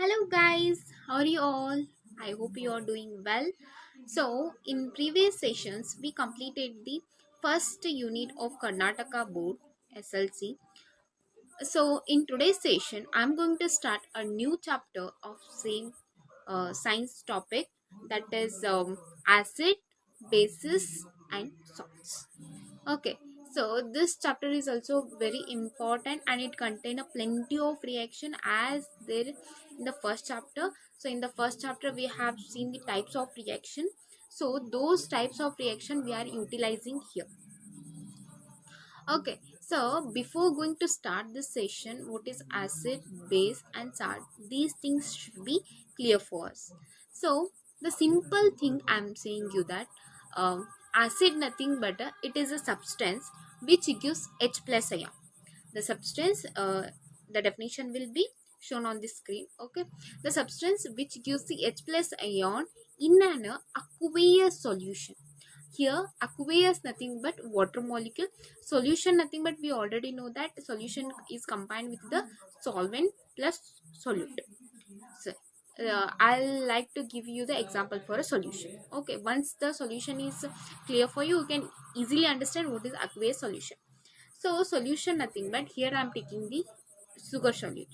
Hello guys, how are you all? I hope you are doing well. So, in previous sessions, we completed the first unit of Karnataka Board SLC. So, in today's session, I'm going to start a new chapter of same science topic, that is acid, bases, and salts. Okay, so this chapter is also very important and it contains a plenty of reaction as there in the first chapter. So in the first chapter we have seen the types of reaction. So those types of reaction we are utilizing here. Okay, so before going to start this session, what is acid, base, and salt? These things should be clear for us. So the simple thing I'm saying you that acid nothing but it is a substance which gives H plus ion. The substance, the definition will be shown on the screen. Okay, the substance which gives the H plus ion in an aqueous solution. Here aqueous nothing but water molecule, solution nothing but we already know that solution is combined with the solvent plus solute. So I'll like to give you the example for a solution. Okay, once the solution is clear for you, you can easily understand what is aqueous solution. So solution nothing but here I'm taking the sugar solution.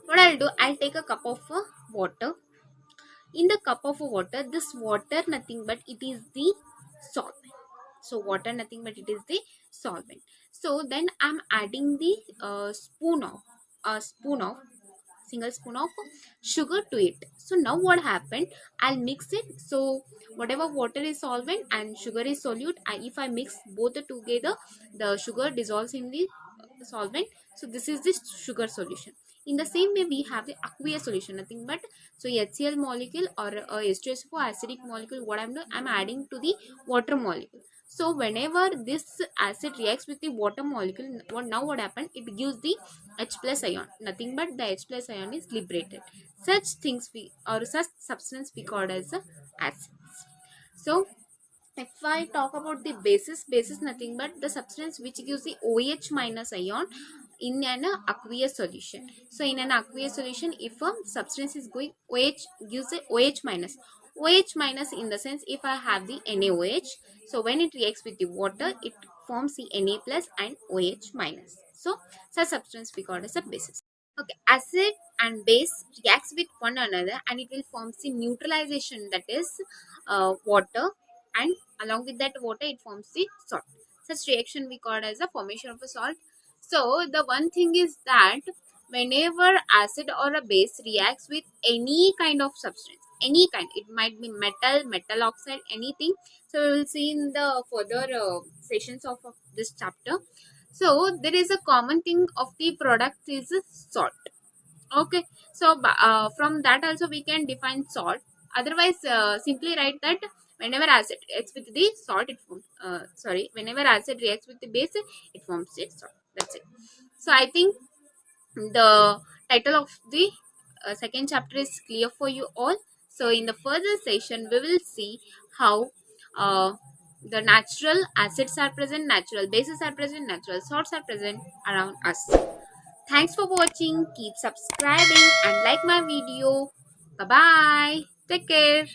What I'll do, I'll take a cup of water. In the cup of water, this water nothing but it is the solvent. So water nothing but it is the solvent. So then I'm adding the spoon of single spoon of sugar to it. So now what happened, I'll mix it. So whatever water is solvent and sugar is solute, if I mix both together, the sugar dissolves in the solvent. So this is the sugar solution. In the same way we have the aqueous solution nothing but, so HCl molecule or H2SO4 acidic molecule, what I'm doing, I'm adding to the water molecule. So whenever this acid reacts with the water molecule, what happened, it gives the H plus ion, nothing but the H plus ion is liberated. Such things we, or such substance we call as acids. So if I talk about the basis nothing but the substance which gives the OH minus ion in an aqueous solution. So in an aqueous solution, if a substance is going OH, gives a OH minus. OH minus in the sense, if I have the NaOH, so when it reacts with the water, it forms the Na plus and OH minus. So such substance we call as a basis. Okay, acid and base reacts with one another and it will form the neutralization, that is water, and along with that water it forms the salt. Such reaction we call as a formation of a salt. So the one thing is that whenever acid or a base reacts with any kind of substance, any kind, it might be metal oxide, anything. So we will see in the further sessions of this chapter. So there is a common thing of the product is salt. Okay, so from that also we can define salt. Otherwise, simply write that whenever acid reacts with the salt, it forms. Whenever acid reacts with the base, it forms the salt. That's it. So I think the title of the second chapter is clear for you all. So in the further session, we will see how the natural acids are present, natural bases are present, natural salts are present around us. Thanks for watching. Keep subscribing and like my video. Bye bye. Take care.